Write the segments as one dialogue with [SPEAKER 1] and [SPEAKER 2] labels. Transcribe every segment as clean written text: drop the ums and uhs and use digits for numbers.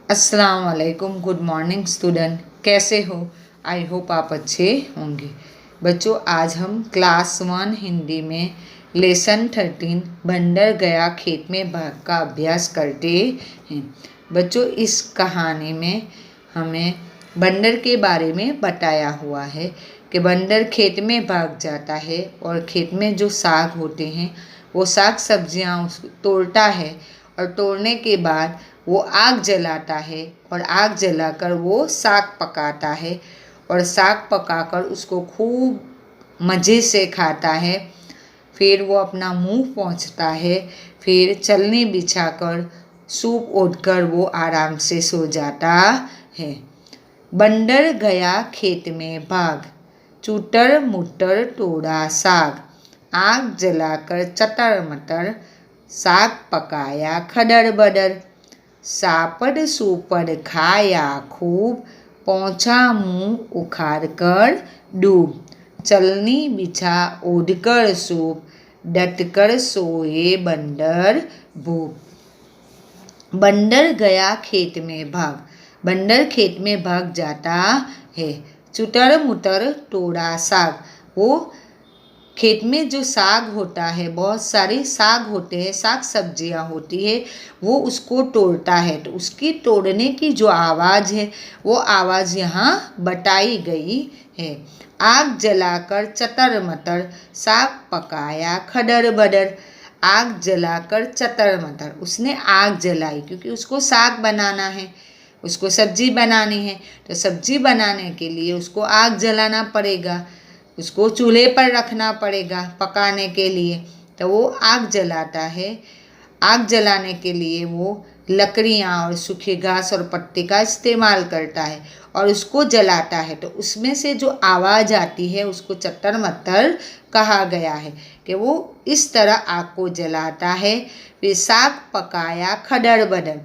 [SPEAKER 1] अस्सलाम वालेकुम। Good morning student, कैसे हो? आई होप आप अच्छे होंगे। बच्चों, आज हम क्लास 1 हिंदी में लेसन 13 बंदर गया खेत में भाग का अभ्यास करते हैं। बच्चों, इस कहानी में हमें बंदर के बारे में बताया हुआ है कि बंदर खेत में भाग जाता है और खेत में जो साग होते हैं वो साग सब्जियां तोड़ता है, और तोड़ने के बाद वो आग जलाता है और आग जलाकर वो साग पकाता है और साग पकाकर उसको खूब मज़े से खाता है। फिर वो अपना मुंह पोंछता है, फिर चलनी बिछाकर सूप ओढ़कर वो आराम से सो जाता है। बंदर गया खेत में भाग, चूटर मुटर तोड़ा साग, आग जलाकर चटर मटर साग पकाया खडर बडर, सापड़ सूपड़ खाया खूब, पहुँचा मुँह उखाड़ कर डूब, चलनी बिछा ओढ़कर सूप, डटकर सोए बंदर भूप। बंदर गया खेत में भाग, बंदर खेत में भाग जाता है। चुटर मुटर तोड़ा साग, वो खेत में जो साग होता है, बहुत सारे साग होते हैं, साग सब्जियां होती है, वो उसको तोड़ता है। तो उसकी तोड़ने की जो आवाज़ है वो आवाज़ यहाँ बताई गई है। आग जलाकर चटर मटर साग पकाया खडर बडर, आग जलाकर चटर मटर, उसने आग जलाई क्योंकि उसको साग बनाना है, उसको सब्जी बनानी है। तो सब्जी बनाने के लिए उसको आग जलाना पड़ेगा, उसको चूल्हे पर रखना पड़ेगा पकाने के लिए। तो वो आग जलाता है। आग जलाने के लिए वो लकड़ियाँ और सूखे घास और पत्ते का इस्तेमाल करता है और उसको जलाता है। तो उसमें से जो आवाज़ आती है उसको चट्टर मट्टर कहा गया है कि वो इस तरह आग को जलाता है। फिर साग पकाया खडर बडर,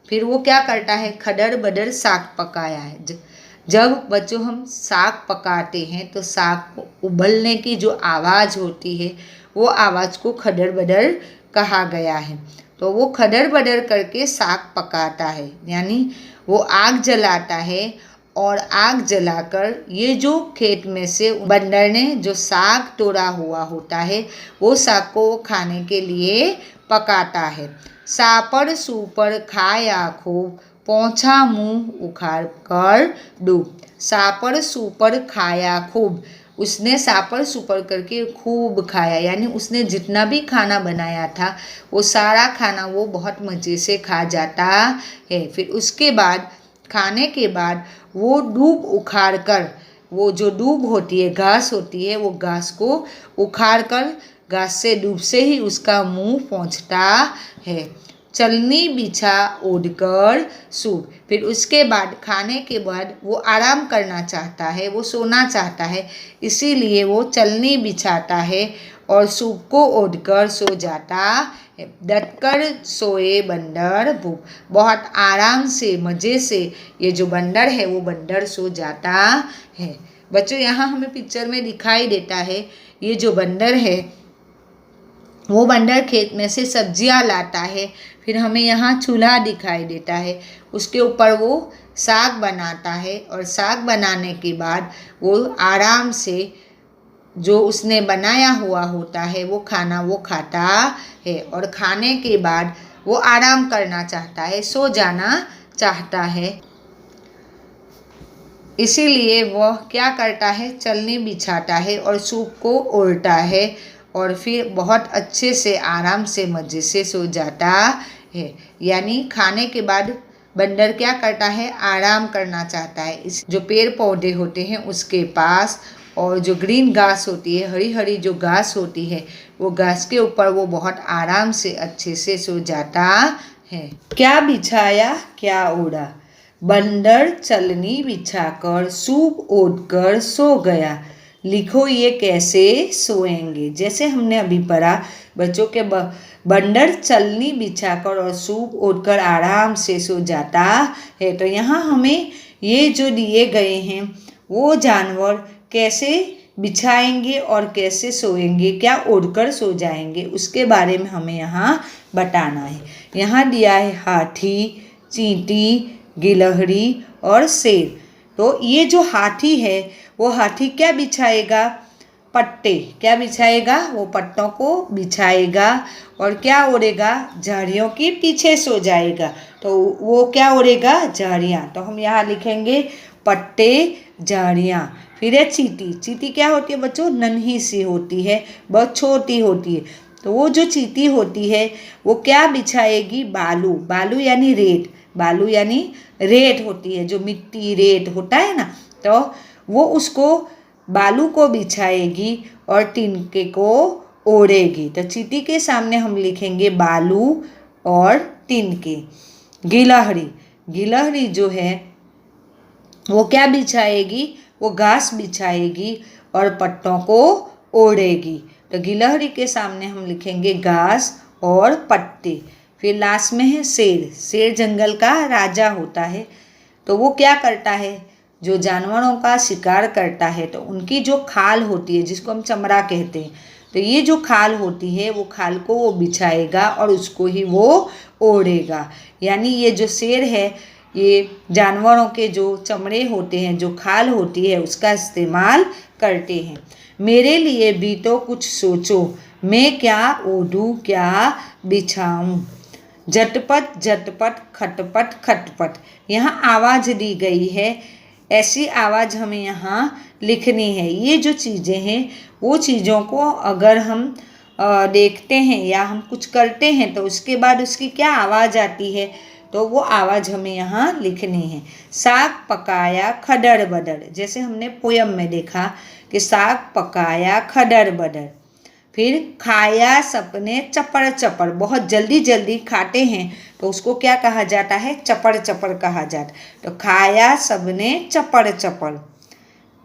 [SPEAKER 1] फिर वो क्या करता है, खडर बडर साग पकाया है। जब बच्चों हम साग पकाते हैं तो साग को उबलने की जो आवाज़ होती है वो आवाज़ को खडर बडर कहा गया है। तो वो खडर बडर करके साग पकाता है, यानी वो आग जलाता है और आग जलाकर ये जो खेत में से बंदर ने जो साग तोड़ा हुआ होता है वो साग को खाने के लिए पकाता है। सापड़ सूपड़ खाया खूब, पहुँचा मुँह उखाड़ कर डूब, सापड़ सूपड़ खाया खूब, उसने सापड़ सुपड़ करके खूब खाया, यानी उसने जितना भी खाना बनाया था वो सारा खाना वो बहुत मज़े से खा जाता है। फिर उसके बाद खाने के बाद वो डूब उखाड़ कर, वो जो डूब होती है घास होती है, वो घास को उखाड़ कर घास से डूब से ही उसका मुंह पोंछता है। चलनी बिछा ओढ़कर सूप, फिर उसके बाद खाने के बाद वो आराम करना चाहता है, वो सोना चाहता है, इसीलिए वो चलनी बिछाता है और सूप को ओढ़कर सो जाता है। डटकर सोए बंदर भूप, बहुत आराम से मज़े से ये जो बंदर है वो बंदर सो जाता है। बच्चों, यहाँ हमें पिक्चर में दिखाई देता है ये जो बंदर है वो बंदर खेत में से सब्जियां लाता है। फिर हमें यहाँ चूल्हा दिखाई देता है, उसके ऊपर वो साग बनाता है और साग बनाने के बाद वो आराम से जो उसने बनाया हुआ होता है वो खाना वो खाता है, और खाने के बाद वो आराम करना चाहता है, सो जाना चाहता है। इसीलिए वह क्या करता है, चलनी बिछाता है और सूप को ओढ़ता है और फिर बहुत अच्छे से आराम से मज़े से सो जाता है। यानी खाने के बाद बंदर क्या करता है, आराम करना चाहता है। इस जो पेड़ पौधे होते हैं उसके पास, और जो ग्रीन घास होती है, हरी हरी जो घास होती है, वो घास के ऊपर वो बहुत आराम से अच्छे से सो जाता है। क्या बिछाया क्या ओढ़ा, बंदर चलनी बिछाकर सूप ओढ़कर सो गया, लिखो ये कैसे सोएंगे। जैसे हमने अभी पढ़ा बच्चों के बंदर चलनी बिछाकर और सूप ओढ़कर आराम से सो जाता है। तो यहाँ हमें ये जो दिए गए हैं वो जानवर कैसे बिछाएंगे और कैसे सोएंगे, क्या ओढ़कर सो जाएंगे, उसके बारे में हमें यहाँ बताना है। यहाँ दिया है हाथी, चींटी, गिलहरी और शेर। तो ये जो हाथी है वो हाथी क्या बिछाएगा? पट्टे। क्या बिछाएगा? वो पट्टों को बिछाएगा और क्या ओढ़ेगा? झाड़ियों के पीछे सो जाएगा। तो वो क्या ओढ़ेगा? झाड़ियाँ। तो हम यहाँ लिखेंगे पट्टे, झाड़ियाँ। फिर है चींटी। चींटी क्या होती है बच्चों? नन्ही सी होती है, बहुत छोटी होती है। तो वो जो चींटी होती है वो क्या बिछाएगी? बालू। बालू यानी रेत। बालू यानी रेत होती है, जो मिट्टी रेत होता है ना, तो वो उसको बालू को बिछाएगी और तिनके को ओढ़ेगी। तो चींटी के सामने हम लिखेंगे बालू और तिनके। गिलहरी। गिलहरी जो है वो क्या बिछाएगी? वो घास बिछाएगी और पट्टों को ओढ़ेगी। तो गिलहरी के सामने हम लिखेंगे घास और पत्ते। फिर लास्ट में है शेर। शेर जंगल का राजा होता है। तो वो क्या करता है? जो जानवरों का शिकार करता है तो उनकी जो खाल होती है, जिसको हम चमड़ा कहते हैं, तो ये जो खाल होती है वो खाल को वो बिछाएगा और उसको ही वो ओढ़ेगा। यानी ये जो शेर है ये जानवरों के जो चमड़े होते हैं, जो खाल होती है, उसका इस्तेमाल करते हैं। मेरे लिए भी तो कुछ सोचो, मैं क्या ओढ़ूं क्या बिछाऊं। झटपट झटपट खटपट खटपट। यहाँ आवाज़ दी गई है, ऐसी आवाज़ हमें यहाँ लिखनी है। ये जो चीज़ें हैं वो चीज़ों को अगर हम देखते हैं या हम कुछ करते हैं तो उसके बाद उसकी क्या आवाज़ आती है, तो वो आवाज़ हमें यहाँ लिखनी है। साग पकाया खडर बदर। जैसे हमने पोयम में देखा कि साग पकाया खडर बदर। फिर खाया सबने चपड़ चपड़। बहुत जल्दी जल्दी खाते हैं तो उसको क्या कहा जाता है? चपड़ चपड़ कहा जाता है। तो खाया सबने चपड़ चपड़।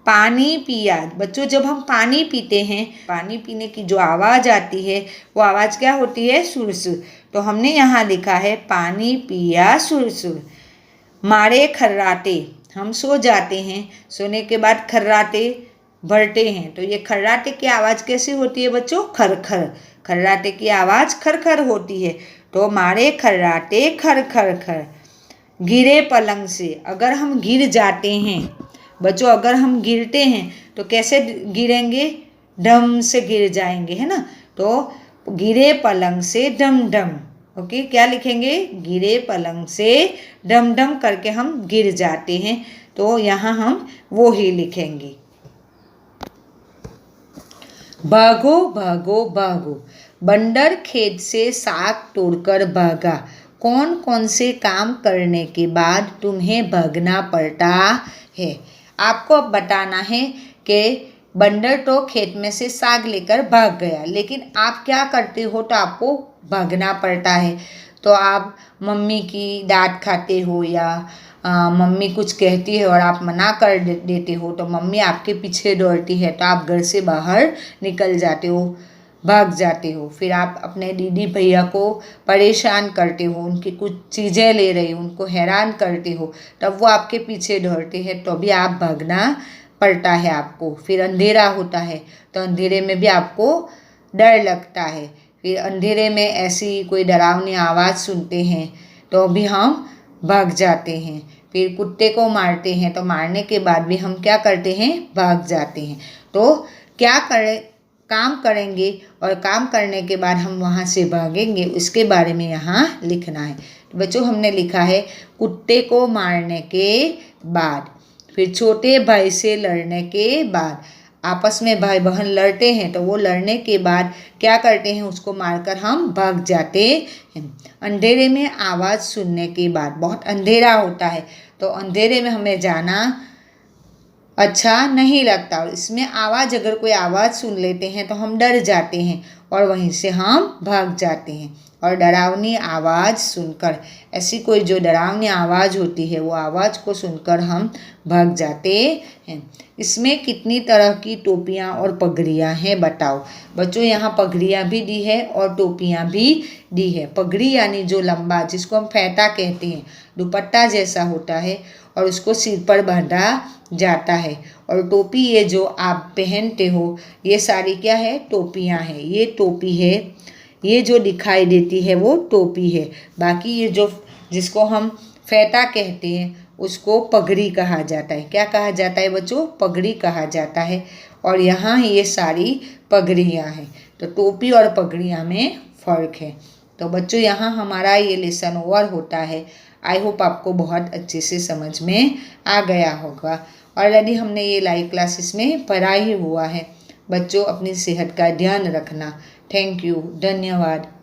[SPEAKER 1] पानी पिया। बच्चों जब हम पानी पीते हैं, पानी पीने की जो आवाज़ आती है वो आवाज़ क्या होती है? सुरसुर। तो हमने यहाँ लिखा है पानी पिया सुरसुर। मारे खर्राटे। हम सो जाते हैं, सोने के बाद खर्राटे भरते हैं। तो ये खर्राटे की आवाज़ कैसी होती है बच्चों? खर खर। खर्राटे की आवाज़ खर खर होती है। तो मारे खर्राटे खर खर खर। गिरे पलंग से। अगर हम गिर जाते हैं बच्चों, अगर हम गिरते हैं तो कैसे गिरेंगे? डम से गिर जाएंगे, है ना। तो गिरे पलंग से डम डम। ओके, क्या लिखेंगे? गिरे पलंग से डम डम करके हम गिर जाते हैं, तो यहाँ हम वो ही लिखेंगे। भागो भागो भागो। बंदर खेत से साग तोड़कर भागा। कौन कौन से काम करने के बाद तुम्हें भागना पड़ता है? आपको अब बताना है कि बंदर तो खेत में से साग लेकर भाग गया, लेकिन आप क्या करते हो तो आपको भागना पड़ता है। तो आप मम्मी की डांट खाते हो या मम्मी कुछ कहती है और आप मना कर देते हो, तो मम्मी आपके पीछे दौड़ती है तो आप घर से बाहर निकल जाते हो, भाग जाते हो। फिर आप अपने दीदी भैया को परेशान करते हो, उनकी कुछ चीज़ें ले रही हो, उनको हैरान करते हो, तब वो आपके पीछे दौड़ते हैं, तो भी आप भागना पड़ता है आपको। फिर अंधेरा होता है तो अंधेरे में भी आपको डर लगता है। फिर अंधेरे में ऐसी कोई डरावनी आवाज़ सुनते हैं तो भी हम भाग जाते हैं। फिर कुत्ते को मारते हैं तो मारने के बाद भी हम क्या करते हैं? भाग जाते हैं। तो क्या करें? काम करेंगे और काम करने के बाद हम वहाँ से भागेंगे, उसके बारे में यहाँ लिखना है। तो बच्चों हमने लिखा है कुत्ते को मारने के बाद। फिर छोटे भाई से लड़ने के बाद। आपस में भाई बहन लड़ते हैं तो वो लड़ने के बाद क्या करते हैं? उसको मारकर हम भाग जाते हैं। अंधेरे में आवाज़ सुनने के बाद। बहुत अंधेरा होता है तो अंधेरे में हमें जाना अच्छा नहीं लगता, और इसमें आवाज़, अगर कोई आवाज़ सुन लेते हैं तो हम डर जाते हैं और वहीं से हम भाग जाते हैं। और डरावनी आवाज़ सुनकर, ऐसी कोई जो डरावनी आवाज़ होती है वो आवाज़ को सुनकर हम भाग जाते हैं। इसमें कितनी तरह की टोपियाँ और पगड़ियाँ हैं बताओ। बच्चों यहाँ पगड़ियाँ भी दी है और टोपियाँ भी दी है। पगड़ी यानी जो लंबा, जिसको हम फेंटा कहते हैं, दुपट्टा जैसा होता है और उसको सिर पर बांधा जाता है। और टोपी ये जो आप पहनते हो, ये सारी क्या है? टोपियाँ हैं। ये टोपी है, ये जो दिखाई देती है वो टोपी है। बाकी ये जो जिसको हम फेटा कहते हैं, उसको पगड़ी कहा जाता है। क्या कहा जाता है बच्चों? पगड़ी कहा जाता है। और यहाँ ये सारी पगड़ियाँ हैं। तो टोपी और पगड़ियाँ में फ़र्क है। तो बच्चों यहाँ हमारा ये लेसन ओवर होता है। आई होप आपको बहुत अच्छे से समझ में आ गया होगा। ऑलरेडी हमने ये लाइव क्लासेस में पढ़ा ही हुआ है। बच्चों अपनी सेहत का ध्यान रखना। थैंक यू, धन्यवाद।